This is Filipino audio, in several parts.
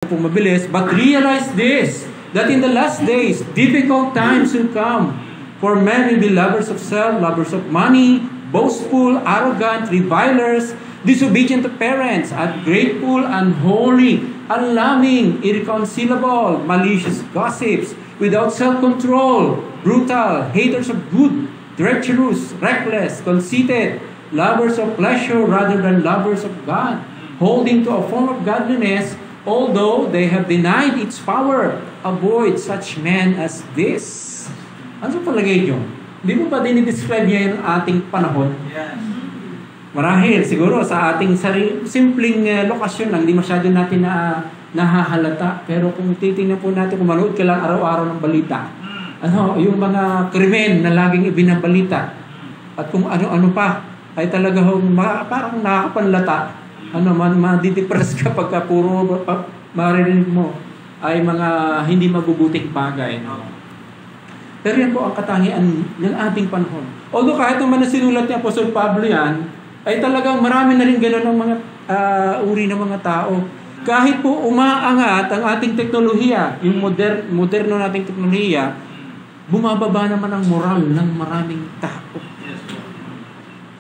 po mabilis, but realize this, that in the last days, difficult times will come. For men will be lovers of self, lovers of money, boastful, arrogant, revilers, disobedient to parents, ungrateful, unholy, unloving, irreconcilable, malicious gossips, without self-control, brutal, haters of good, treacherous, reckless, conceited, lovers of pleasure rather than lovers of God, holding to a form of godliness, although they have denied its power. Avoid such men as this. Ano sa palagay nyo? Hindi mo ba dinidescribe niya yung ating panahon? Yes. Marahil, siguro sa ating simpleng lokasyon lang, hindi masyado natin nahahalata. Pero kung titingnan po natin, kung manood ka lang araw-araw ng balita, yung mga krimen na laging ibinabalita, at kung ano-ano pa, ay talaga parang nakakapanlata. Madidepress ka pagka puro marinig mo ay mga hindi mabubuting bagay. Pero yan po ang katangian ng ating panahon. Although kahit naman na sinulat ni Apostol Pablo yan, ay talagang marami na rin gano'n ng mga uri ng mga tao. Kahit po umaangat ang ating teknolohiya, yung moderno nating teknolohiya, bumababa naman ang moral ng maraming tao.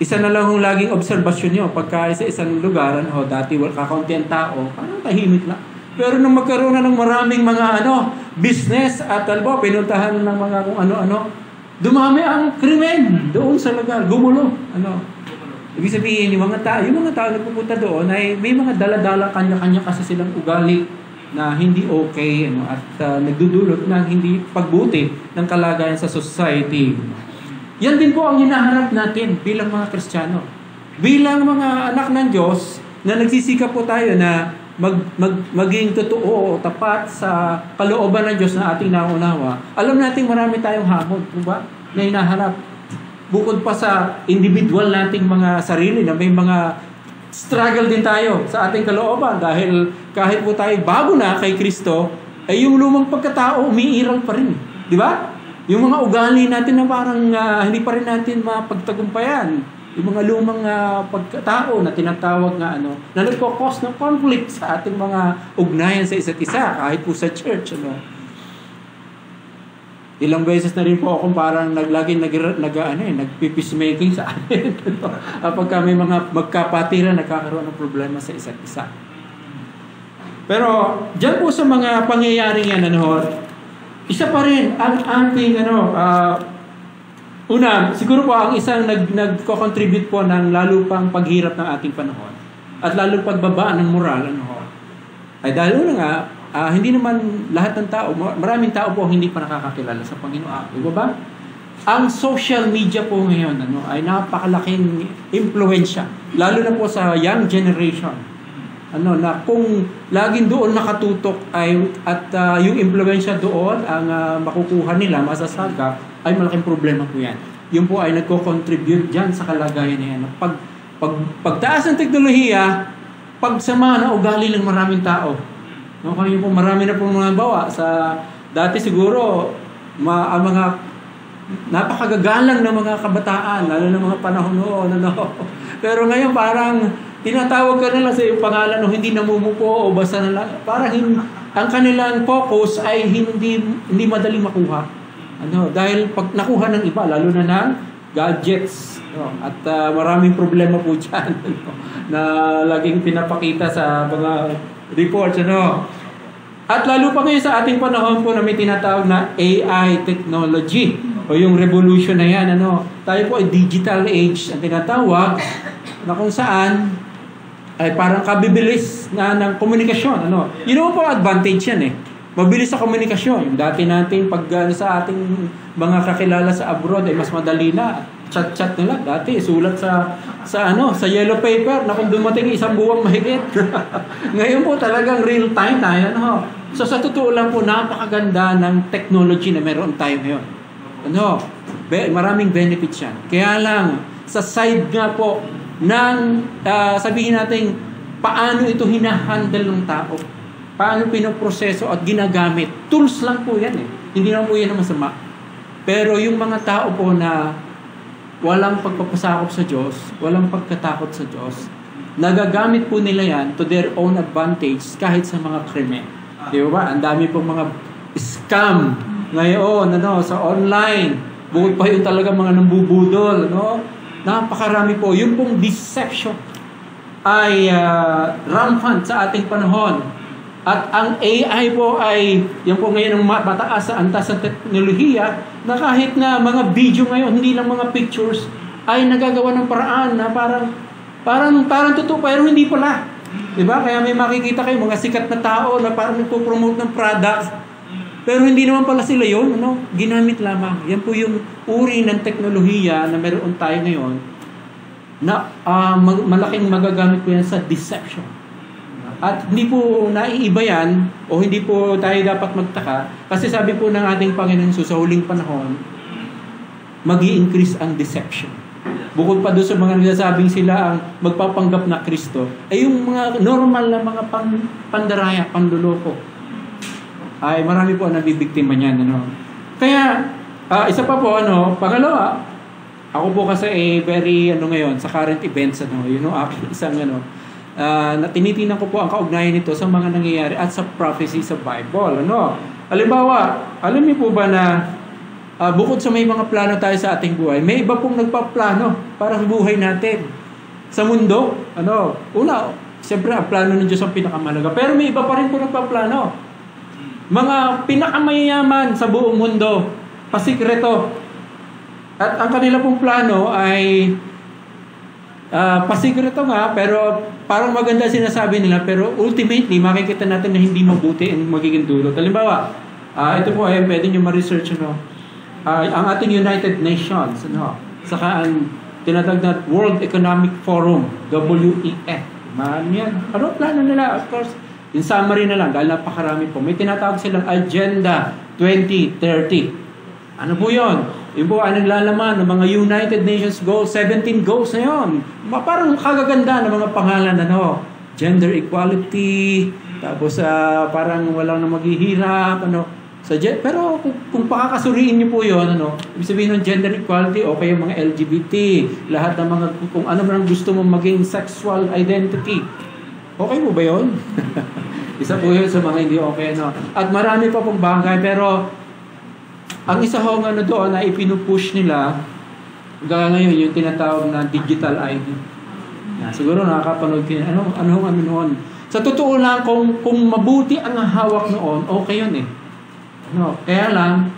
Isa na lang yung laging obserbasyon nyo, pagka sa isang lugar, dati kakaunti ang tao, parang tahimik lang. Pero nung magkaroon na ng maraming mga business at pinuntahan ng mga kung ano-ano, dumami ang krimen doon sa lugar, gumulo. Ibig sabihin, yung mga tao nagpupunta doon ay may mga dala-dala, kanya-kanya kasi silang ugali na hindi okay, at nagdudulot ng hindi pagbuti ng kalagayan sa society. Yan din po ang hinaharap natin bilang mga Kristiyano. Bilang mga anak ng Diyos na nagsisikap po tayo na maging totoo o tapat sa kalooban ng Diyos na ating naunawa. Alam natin marami tayong hamon, ba? Na hinaharap. Bukod pa sa individual nating mga sarili na may mga struggle din tayo sa ating kalooban dahil kahit po tayo bago na kay Kristo, ay yung lumang pagkatao umiiral pa rin. Di ba? Yung mga ugali natin na parang hindi pa rin natin mapagtagumpayan. Yung mga lumang pagkatao na tinatawag na nagpo-cause ng conflict sa ating mga ugnayan sa isa't isa, kahit po sa church. Ilang beses na rin po akong parang nagpipeacemaking sa atin. Pagka may mga magkapatiran, nagkakaroon ng problema sa isa't isa. Pero, dyan po sa mga pangyayaring yan, isa pa rin ang ating una, siguro po ang isang nagko-contribute po ng lalo pang paghirap ng ating panahon at lalo pagbaba ng moral ay dahil nga hindi naman lahat ng tao, maraming tao po hindi pa nakakakilala sa Panginoon. Di ba? Ang social media po ngayon ay napakalaking impluwensya lalo na po sa young generation. Na kung laging doon nakatutok at yung impluwensya doon ang makukuha nila, masasagap, ay malaking problema po yan. Yun po ay nagko-contribute dyan sa kalagayan na yan. Pagtaas ng teknolohiya, pagsama na ugali ng maraming tao. Kaya po marami na po mga bawa. Dati siguro, ang mga napakagagalang ng mga kabataan, lalo ng mga panahon noon. Pero ngayon parang tinatawag ka nila sa iyong pangalan o hindi namumupo o basta na lang. Parang ang kanilang focus ay hindi madaling makuha. Dahil pag nakuha ng iba, lalo na ng gadgets. At maraming problema po dyan na laging pinapakita sa mga reports. At lalo pa ngayon sa ating panahon po na may tinatawag na AI technology o yung revolution na yan. Tayo po ay digital age ang tinatawag na kung saan ay parang kabibilis na ng komunikasyon. Yun po advantage yan mabilis sa komunikasyon. Dati natin pag sa ating mga kakilala sa abroad ay mas madali na. Chat-chat nila. Dati sulat sa yellow paper na kung dumating isang buwang mahigit. Ngayon po talagang real time tayo. So sa totoo lang po napakaganda ng technology na meron tayo ngayon. Maraming benefits yan. Kaya lang sa side nga po ng sabihin natin paano ito hinahandle ng tao. Paano pinoproseso at ginagamit. Tools lang po yan Hindi naman po yan na masama. Pero yung mga tao po na walang pagpapasakop sa Diyos, walang pagkatakot sa Diyos, nagagamit po nila yan to their own advantage kahit sa mga krimen. Di ba? Ang dami pong mga scam ngayon, sa online. Bukod pa yung talaga mga nambubudol, napakarami po. Yung pong deception ay rampant sa ating panahon. At ang AI po ay, yan po ngayon ang mataas sa antas ng teknolohiya, na kahit na mga video ngayon, hindi lang mga pictures, ay nagagawa ng paraan na parang totoo, pero hindi pala. Diba? Kaya may makikita kayo, mga sikat na tao na parang nagpo-promote ng products, pero hindi naman pala sila yun, ginamit lamang. Yan po yung uri ng teknolohiya na meron tayo ngayon, na malaking magagamit po yan sa deception. At hindi po naiiba yan, o hindi po tayo dapat magtaka, kasi sabi po ng ating Panginoon sa huling panahon, mag-i-increase ang deception. Bukod pa doon sa mga nagsasabing sila ang magpapanggap na Kristo, ay yung mga normal na mga pandaraya, panluloko, ay marami po ang nabibiktima niyan. Kaya, isa pa po, pangalawa, ako po kasi very, ngayon, sa current events, isang, na tinitingnan ko po ang kaugnayan nito sa mga nangyayari at sa prophecy sa Bible. Halimbawa, alam niyo po ba na bukod sa may mga plano tayo sa ating buhay, may iba pong nagpaplano para sa buhay natin sa mundo. Una, siyempre ang plano ng Diyos ang pinakamahalaga, pero may iba pa rin po nagpaplano. Mga pinakamayayaman sa buong mundo, pasikreto. At ang kanila pong plano ay pasikreto nga, pero parang maganda sinasabi nila, pero ultimately, makikita natin na hindi mabuti ang magiging dulot. Halimbawa, ito po ay pwede nyo ma-research, ang ating United Nations, saka ang tinatag na World Economic Forum, WEF. Ano plano nila? Of course, in summary na lang, dahil napakarami po. May tinatawag silang Agenda 2030. Ano po yun? Yung po ang naglalaman ng mga United Nations goals, 17 goals na yun. Parang kagaganda ng mga pangalan, gender equality, tapos parang walang na maghihirap, pero kung pakakasuriin niyo po yun, ibig sabihin ng gender equality, o kayo mga LGBT, lahat ng mga, kung ano man gusto mong maging sexual identity. Okay mo ba yun? Isa po yun sa mga hindi okay, At marami pa pong bagay, pero ang isa ho doon na ipinupush nila ngayon yung tinatawag na digital ID. Siguro nakakapanood kayo. Ano noon? Sa totoo lang, kung mabuti ang hawak noon, okay yun . Kaya lang,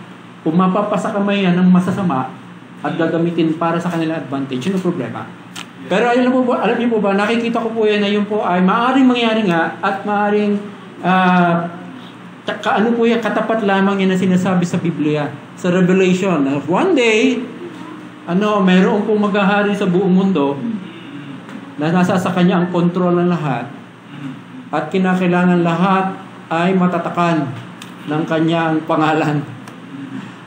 kung mapapasa kamay yan ng masasama at gagamitin para sa kanila advantage, yun ang problema. Pero alam niyo po ba, nakikita ko po yan na yun po ay maaaring mangyari nga at maaaring katapat lamang yan na sinasabi sa Biblia, sa Revelation. One day, mayroon pong maghahari sa buong mundo na nasa sa kanya ang kontrol ng lahat at kinakailangan lahat ay matatakan ng kanyang pangalan.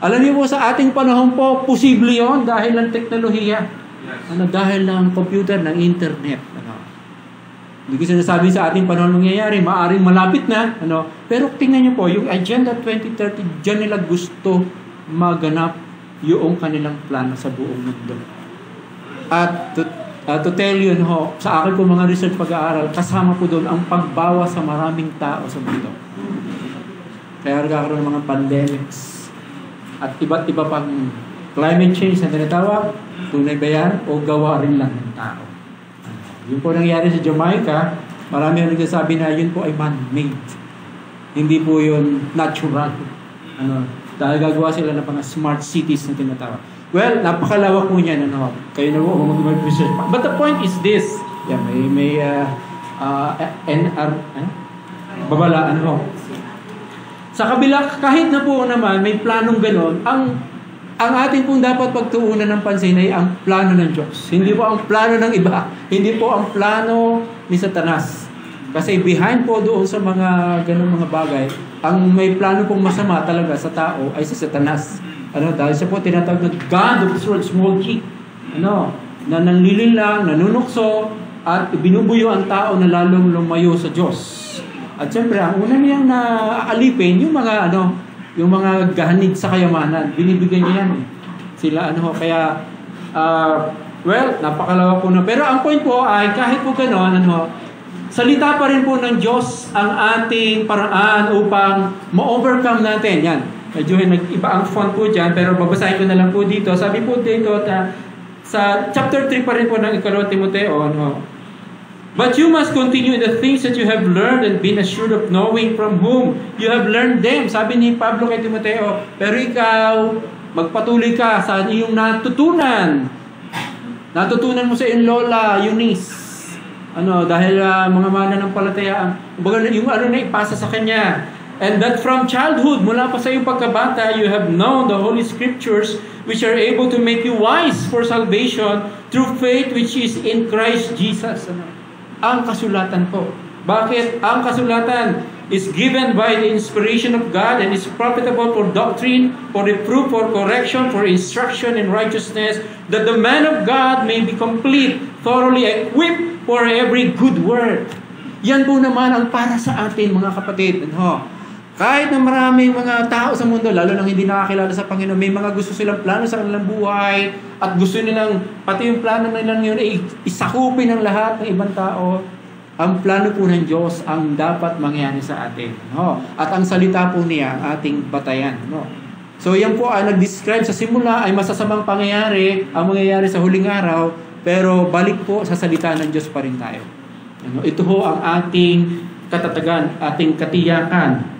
Alam niyo po, sa ating panahon po, posible yon dahil ng teknolohiya. Dahil ng computer, ng internet. Hindi ko sinasabi sa ating panahon nangyayari, maaaring malapit na, pero tingnan niyo po, yung Agenda 2030, dyan nila gusto maganap yung kanilang plano sa buong mundo. At to tell you, sa akin po mga research pag-aaral, kasama po doon ang pagbawa sa maraming tao sa mundo. Kaya nagkakaroon ng mga pandemics at iba't iba pang climate change na tinatawag, tunay ba yan o gawa rin lang ng tao? Yun po nangyari sa Jamaica, marami ang nagsasabi na yun po ay man-made. Hindi po yun natural. Dahil gagawa sila ng mga smart cities na tinatawag. Well, napakalawak po niyan. Kayo na po mag-research. But the point is this. May babalaan ho. Sa kabila, kahit na po naman may planong gano'n, ang atin pong dapat pagtuunan ng pansin ay ang plano ng Diyos. Hindi po ang plano ng iba. Hindi po ang plano ni Satanas. Kasi behind po doon sa mga ganung mga bagay, ang may plano pong masama talaga sa tao ay si Satanas. Dahil siya po tinatawag na God of this world, small g. Na nanlilin lang, nanunukso, at binubuyo ang tao na lalong lumayo sa Diyos. At siyempre, ang una niyang naaalipin, yung mga gahanid sa kayamanan, binibigyan niya yan. Sila, kaya, Well, napakalawak po na. Pero ang point po ay kahit po gano'n, salita pa rin po ng Diyos ang ating paraan upang ma-overcome natin. Yan. Medyo nag-iba ang font po dyan, pero babasahin ko na lang po dito. Sabi po dito, sa chapter 3 pa rin po ng Ikalawang Timoteo, but you must continue in the things that you have learned and been assured of knowing from whom you have learned them. Sabi ni Pablo kay Timoteo, pero ikaw, magpatuloy ka sa iyong natutunan. Natutunan mo sa iyong lola, Eunice. Dahil mga mananampalataya, yung na ipasa sa kanya. And that from childhood, mula pa sa iyong pagkabata, you have known the Holy Scriptures which are able to make you wise for salvation through faith which is in Christ Jesus. Ang kasulatan po. Bakit? Ang kasulatan is given by the inspiration of God and is profitable for doctrine, for reproof, for correction, for instruction in righteousness, that the man of God may be complete, thoroughly equipped for every good work. Yan po naman ang para sa atin, mga kapatid. Kahit na maraming mga tao sa mundo, lalo nang hindi nakakilala sa Panginoon, may mga gusto silang plano sa kanilang buhay at gusto nilang, pati yung plano nilang yun ay isakupin ng lahat ng ibang tao. Ang plano po ng Diyos ang dapat mangyari sa atin. At ang salita po niya ang ating batayan. So yan po ay nag-describe sa simula ay masasamang pangyayari, ang mangyayari sa huling araw, pero balik po sa salita ng Diyos pa rin tayo. Ito ho ang ating katatagan, ating katiyakan.